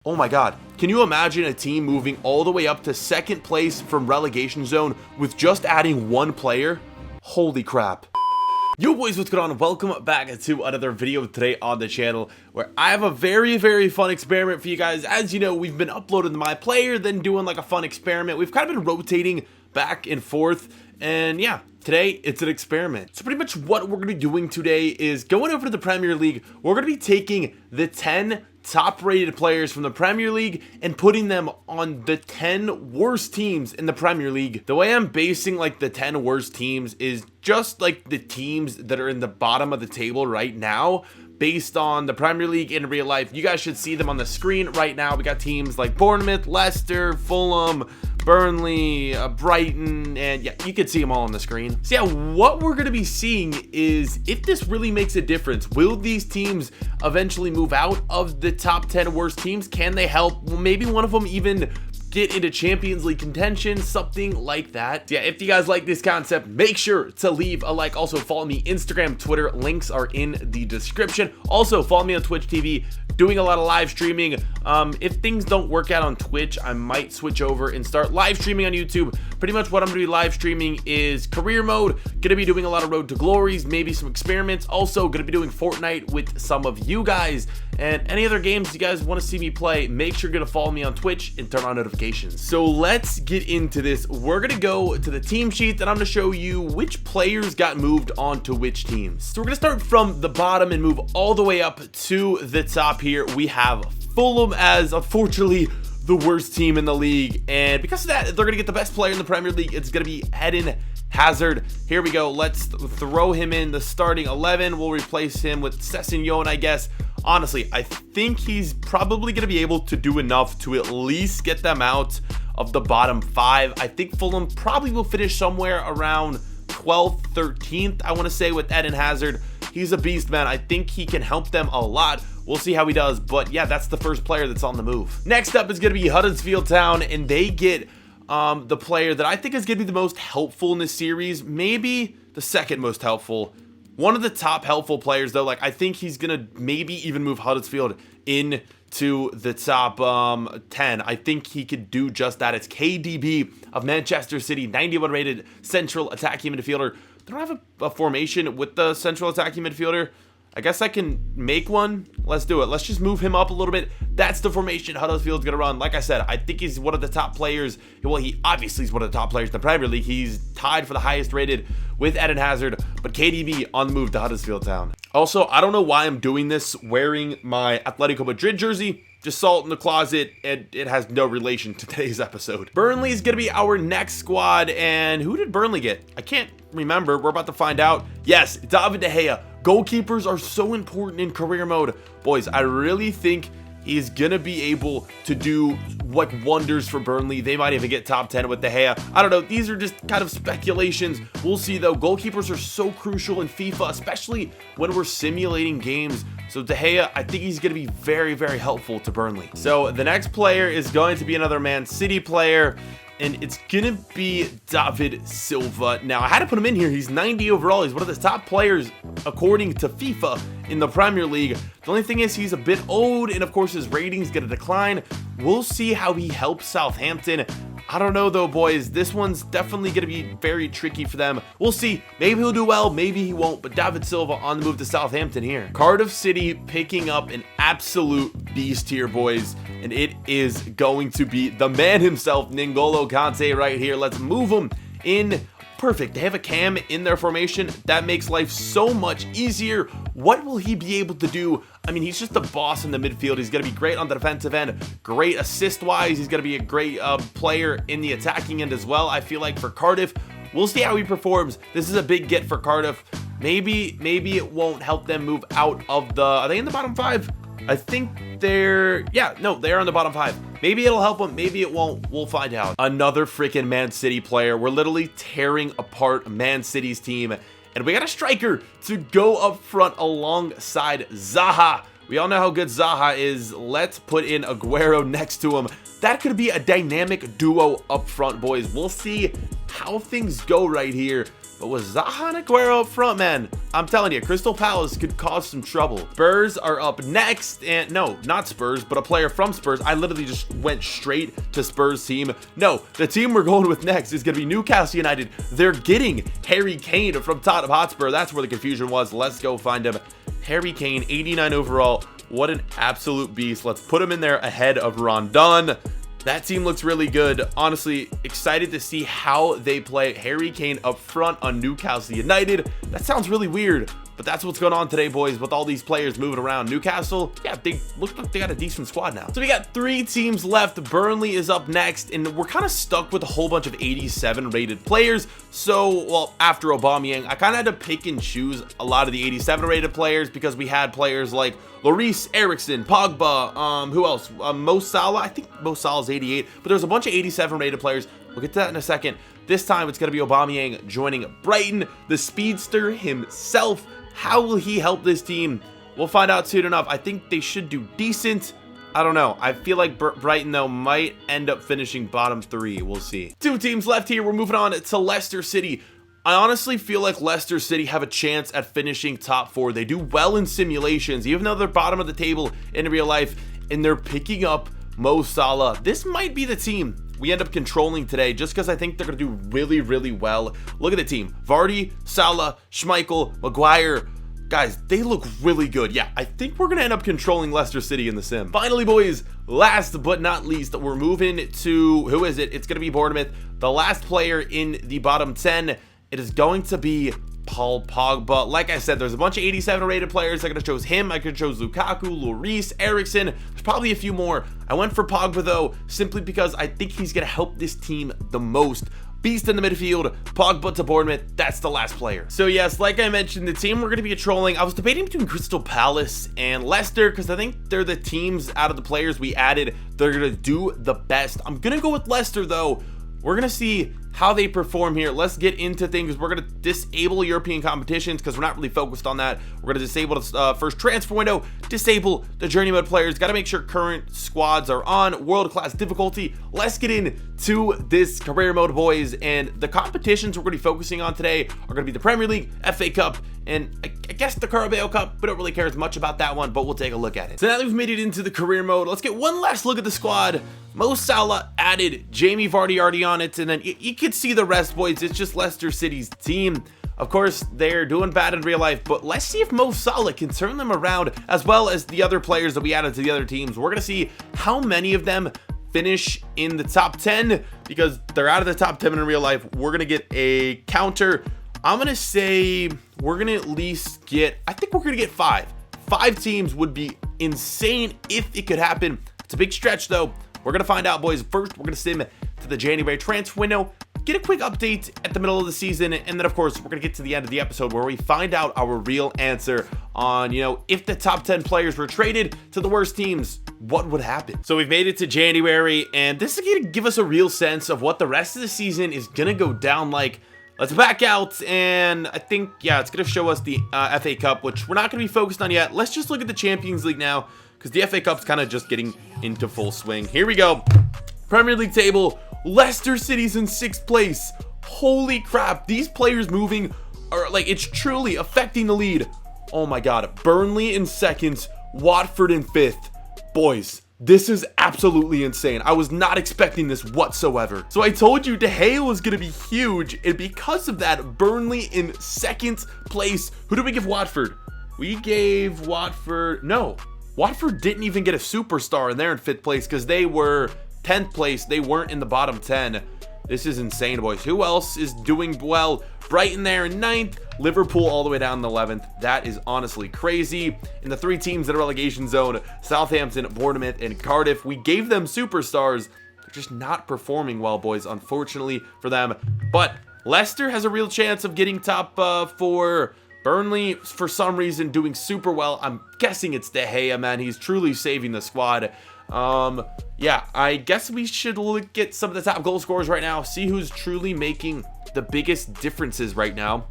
Oh my god, can you imagine a team moving all the way up to second place from relegation zone with just adding one player? Holy crap. Yo boys, what's going on? Welcome back to another video today on the channel where I have a very fun experiment for you guys. As you know, we've been uploading my player, then doing like a fun experiment. We've kind of been rotating back and forth, and yeah, today it's an experiment. So pretty much what we're going to be doing today is going over to the Premier League. We're going to be taking the 10 top rated players from the Premier League and putting them on the 10 worst teams in the Premier League. The way I'm basing like the 10 worst teams is just like the teams that are in the bottom of the table right now, based on the Premier League in real life. You guys should see them on the screen right now. We got teams like Bournemouth, Leicester, Fulham, Burnley, Brighton, and yeah, you can see them all on the screen. So yeah, what we're going to be seeing is if this really makes a difference. Will these teams eventually move out of the top 10 worst teams? Can they help? Well, maybe one of them even get into Champions League contention, something like that. Yeah, if you guys like this concept, make sure to leave a like. Also follow me Instagram, Twitter, links are in the description. Also follow me on Twitch TV, doing a lot of live streaming. If things don't work out on Twitch, I might switch over and start live streaming on YouTube. Pretty much what I'm gonna be live streaming is career mode, gonna be doing a lot of road to glories, maybe some experiments, also gonna be doing Fortnite with some of you guys, and any other games you guys want to see me play, make sure you're gonna follow me on Twitch and turn on notifications. So let's get into this. We're gonna go to the team sheet and I'm gonna show you which players got moved on to which teams. So we're gonna start from the bottom and move all the way up to the top. Here we have Fulham as, unfortunately, the worst team in the league, and because of that, they're gonna get the best player in the Premier League. It's gonna be Eden Hazard. Here we go. Let's throw him in the starting 11. We'll replace him with Sessegnon, I guess. Honestly, I think he's probably going to be able to do enough to at least get them out of the bottom 5. I think Fulham probably will finish somewhere around 12th, 13th, I want to say, with Eden Hazard. He's a beast, man. I think he can help them a lot. We'll see how he does, but yeah, that's the first player that's on the move. Next up is going to be Huddersfield Town, and they get the player that I think is going to be the most helpful in this series, maybe the second most helpful. One of the top helpful players, though, like I think he's going to maybe even move Huddersfield into the top 10. I think he could do just that. It's KDB of Manchester City, 91 rated central attacking midfielder. They don't have a formation with the central attacking midfielder. I guess I can make one. Let's do it. Let's just move him up a little bit. That's the formation Huddersfield's going to run. Like I said, I think he's one of the top players. Well, he obviously is one of the top players in the Premier League. He's tied for the highest rated with Eden Hazard, but KDB on the move to Huddersfield Town. Also, I don't know why I'm doing this wearing my Atletico Madrid jersey. Just saw it in the closet, and it has no relation to today's episode. Burnley is going to be our next squad, and who did Burnley get? I can't remember. We're about to find out. Yes, David De Gea. Goalkeepers are so important in career mode. Boys, I really think he's going to be able to do like wonders for Burnley. They might even get top 10 with De Gea. I don't know. These are just kind of speculations. We'll see, though. Goalkeepers are so crucial in FIFA, especially when we're simulating games. So De Gea, I think he's going to be very helpful to Burnley. So the next player is going to be another Man City player, and it's gonna be David Silva. Now, I had to put him in here. He's 90 overall. He's one of the top players according to FIFA in the Premier League. The only thing is he's a bit old, and of course his rating's gonna decline. We'll see how he helps Southampton. I don't know though, boys. This one's definitely gonna be very tricky for them. We'll see. Maybe he'll do well, maybe he won't, but David Silva on the move to Southampton here. Cardiff City picking up an absolute beast here, boys, and it is going to be the man himself, N'Golo Kante, right here. Let's move him in. Perfect. They have a cam in their formation. That makes life so much easier. What will he be able to do? I mean, he's just the boss in the midfield. He's going to be great on the defensive end, great assist-wise. He's going to be a great player in the attacking end as well, I feel like, for Cardiff. We'll see how he performs. This is a big get for Cardiff. Maybe it won't help them move out of the... Are they in the bottom 5? I think they're... Yeah, no, they're on the bottom 5. Maybe it'll help them. Maybe it won't. We'll find out. Another freaking Man City player. We're literally tearing apart Man City's team. And we got a striker to go up front alongside Zaha. We all know how good Zaha is. Let's put in Aguero next to him. That could be a dynamic duo up front, boys. We'll see how things go right here. But with Zaha and Aguero up front, man, I'm telling you, Crystal Palace could cause some trouble. Spurs are up next, and no, not Spurs, but a player from Spurs. I literally just went straight to Spurs team. No, the team we're going with next is going to be Newcastle United. They're getting Harry Kane from Tottenham Hotspur. That's where the confusion was. Let's go find him. Harry Kane, 89 overall. What an absolute beast. Let's put him in there ahead of Rondon. That team looks really good. Honestly, excited to see how they play. Harry Kane up front on Newcastle United. That sounds really weird, but that's what's going on today, boys, with all these players moving around. Newcastle, yeah, they look like they got a decent squad now. So we got 3 teams left. Burnley is up next, and we're kind of stuck with a whole bunch of 87 rated players. So, well, after Aubameyang, I kind of had to pick and choose a lot of the 87 rated players because we had players like Lloris, Eriksen, Pogba, who else? Mo Salah. I think Mo Salah's 88, but there's a bunch of 87 rated players. We'll get to that in a second. This time it's going to be Aubameyang joining Brighton, the speedster himself. How will he help this team? We'll find out soon enough. I think they should do decent. I don't know. I feel like Brighton, though, might end up finishing bottom 3. We'll see. 2 teams left here. We're moving on to Leicester City. I honestly feel like Leicester City have a chance at finishing top 4. They do well in simulations, even though they're bottom of the table in real life, and they're picking up Mo Salah. This might be the team we end up controlling today, just because I think they're going to do really, really well. Look at the team. Vardy, Salah, Schmeichel, Maguire. Guys, they look really good. Yeah, I think we're going to end up controlling Leicester City in the sim. Finally, boys, last but not least, we're moving to, who is it? It's going to be Bournemouth. The last player in the bottom 10, it is going to be Paul Pogba. Like I said, there's a bunch of 87 rated players. I could have chose him. I could have chose Lukaku, Lloris, Eriksen. There's probably a few more. I went for Pogba, though, simply because I think he's going to help this team the most. Beast in the midfield, Pogba to Bournemouth. That's the last player. So yes, like I mentioned, the team we're going to be trolling, I was debating between Crystal Palace and Leicester because I think they're the teams out of the players we added, they're going to do the best. I'm going to go with Leicester, though. We're going to see how they perform here. Let's get into things. We're going to disable European competitions because we're not really focused on that. We're going to disable the first transfer window, disable the journey mode players. Got to make sure current squads are on world-class difficulty. Let's get into this career mode, boys. And the competitions we're going to be focusing on today are going to be the Premier League, FA Cup, and I guess the Carabao Cup. We don't really care as much about that one, but we'll take a look at it. So now that we've made it into the career mode, let's get one last look at the squad. Mo Salah added, Jamie Vardy already on it, and then you could see the rest, boys. It's just Leicester City's team. Of course, they're doing bad in real life, but let's see if Mo Salah can turn them around, as well as the other players that we added to the other teams. We're going to see how many of them finish in the top 10, because they're out of the top 10 in real life. We're going to get a counter. I'm going to say we're going to at least get, I think we're going to get 5. 5 teams would be insane if it could happen. It's a big stretch, though. We're going to find out, boys. First, we're going to sim to the January transfer window, get a quick update at the middle of the season, and then, of course, we're going to get to the end of the episode where we find out our real answer on, if the top 10 players were traded to the worst teams, what would happen? So we've made it to January, and this is going to give us a real sense of what the rest of the season is going to go down like. Let's back out, and I think, yeah, it's going to show us the FA Cup, which we're not going to be focused on yet. Let's just look at the Champions League now, because the FA Cup's kind of just getting into full swing. Here we go. Premier League table. Leicester City's in 6th place. Holy crap. These players moving are like, it's truly affecting the lead. Oh my God. Burnley in 2nd. Watford in 5th. Boys, this is absolutely insane. I was not expecting this whatsoever. So I told you De Gea was going to be huge. And because of that, Burnley in 2nd place. Who did we give Watford? We gave Watford. No. Watford didn't even get a superstar, and they're in 5th place because they were 10th place. They weren't in the bottom 10. This is insane, boys. Who else is doing well? Brighton there in 9th. Liverpool all the way down in the 11th. That is honestly crazy. In the 3 teams in the relegation zone, Southampton, Bournemouth, and Cardiff, we gave them superstars. They're just not performing well, boys, unfortunately for them. But Leicester has a real chance of getting top 4. Burnley, for some reason, doing super well. I'm guessing it's De Gea, man. He's truly saving the squad. Yeah, I guess we should look at some of the top goal scorers right now. See who's truly making the biggest differences right now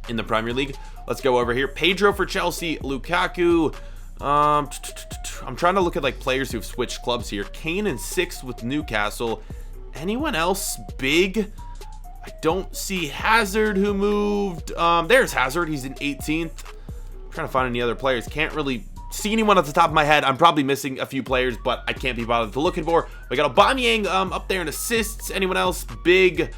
in the Premier League. Let's go over here. Pedro for Chelsea. Lukaku. I'm trying to look at like players who've switched clubs here. Kane in 6th with Newcastle. Anyone else big? I don't see Hazard who moved. There's Hazard. He's in 18th. I'm trying to find any other players. Can't really see anyone off the top of my head. I'm probably missing a few players, but I can't be bothered to looking for. We got Aubameyang up there in assists. Anyone else? Big.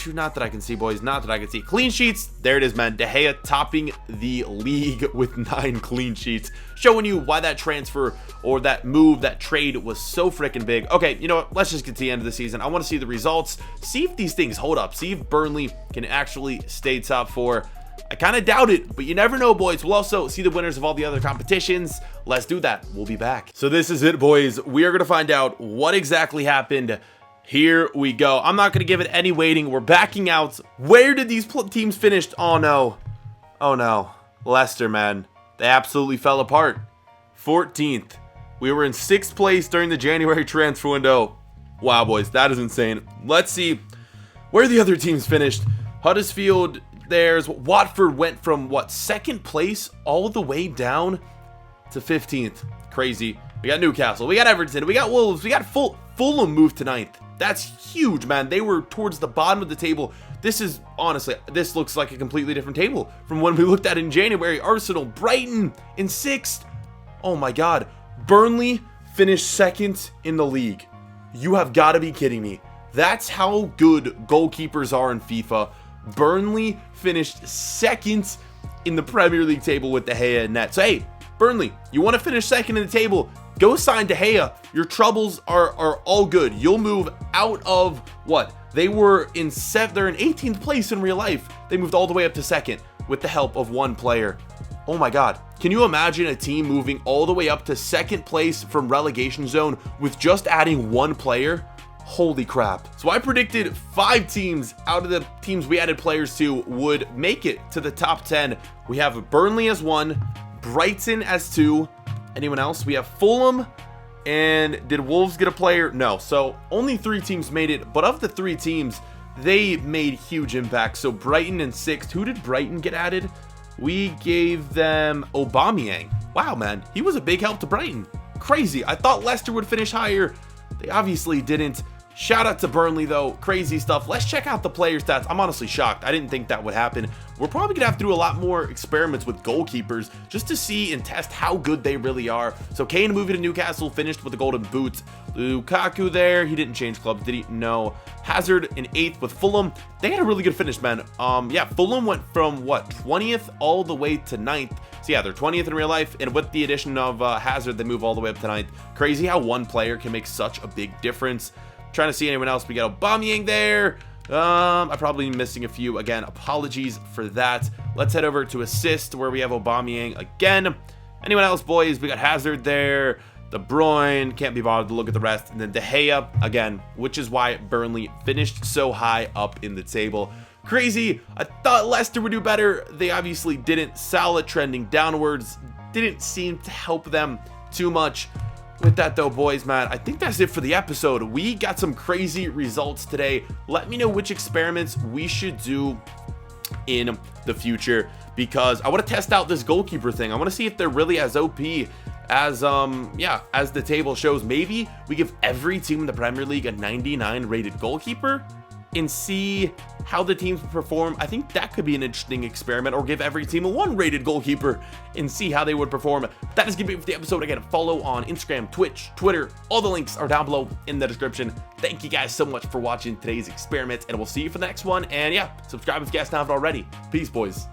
Not that I can see, boys. Not that I can see. Clean sheets. There it is, man. De Gea topping the league with 9 clean sheets. Showing you why that transfer or that move, that trade was so freaking big. Okay, you know what? Let's just get to the end of the season. I want to see the results. See if these things hold up. See if Burnley can actually stay top 4. I kind of doubt it, but you never know, boys. We'll also see the winners of all the other competitions. Let's do that. We'll be back. So this is it, boys. We are going to find out what exactly happened. Here we go. I'm not going to give it any waiting. We're backing out. Where did these teams finish? Oh, no. Oh, no. Leicester, man. They absolutely fell apart. 14th. We were in 6th place during the January transfer window. Wow, boys. That is insane. Let's see where the other teams finished. Huddersfield, there's Watford went from, what, 2nd place all the way down to 15th. Crazy. We got Newcastle. We got Everton. We got Wolves. We got Fulham moved to 9th. That's huge, man. They were towards the bottom of the table. This is, honestly, this looks like a completely different table from when we looked at in January. Arsenal, Brighton in 6th. Oh my God. Burnley finished 2nd in the league. You have got to be kidding me. That's how good goalkeepers are in FIFA. Burnley finished 2nd in the Premier League table with De Gea and net. So, hey, Burnley, you want to finish 2nd in the table? Go sign De Gea. Your troubles are all good. You'll move out of what? They're in 18th place in real life. They moved all the way up to 2nd with the help of one player. Oh my God. Can you imagine a team moving all the way up to 2nd place from relegation zone with just adding one player? Holy crap. So I predicted 5 teams out of the teams we added players to would make it to the top 10. We have Burnley as 1, Brighton as 2. Anyone else? We have Fulham. And did Wolves get a player? No. So only 3 teams made it. But of the 3 teams, they made huge impacts. So Brighton in 6th. Who did Brighton get added? We gave them Aubameyang. Wow, man. He was a big help to Brighton. Crazy. I thought Leicester would finish higher. They obviously didn't. Shout out to Burnley, though. Crazy stuff. Let's check out the player stats. I'm honestly shocked. I didn't think that would happen. We're probably going to have to do a lot more experiments with goalkeepers just to see and test how good they really are. So Kane moving to Newcastle, finished with the golden boot. Lukaku there. He didn't change clubs, did he? No. Hazard in 8th with Fulham. They had a really good finish, man. Yeah, Fulham went from, what, 20th all the way to 9th. So yeah, they're 20th in real life, and with the addition of Hazard, they move all the way up to 9th. Crazy how one player can make such a big difference. Trying to see anyone else. We got Aubameyang there. I'm probably missing a few. Again, apologies for that. Let's head over to assist where we have Aubameyang again. Anyone else, boys? We got Hazard there. De Bruyne. Can't be bothered to look at the rest. And then De Gea again, which is why Burnley finished so high up in the table. Crazy. I thought Leicester would do better. They obviously didn't. Salah trending downwards didn't seem to help them too much. With that though, boys, man, I think that's it for the episode. We got some crazy results today. Let me know which experiments we should do in the future, because I want to test out this goalkeeper thing. I want to see if they're really as OP as as the table shows. Maybe we give every team in the Premier League a 99 rated goalkeeper and see how the teams perform. I think that could be an interesting experiment, or give every team a 1 rated goalkeeper and see how they would perform. That is gonna be it for the episode. Again, follow on Instagram, Twitch, Twitter. All the links are down below in the description. Thank you guys so much for watching today's experiment, and we'll see you for the next one. And yeah, subscribe if you guys haven't already. Peace, boys.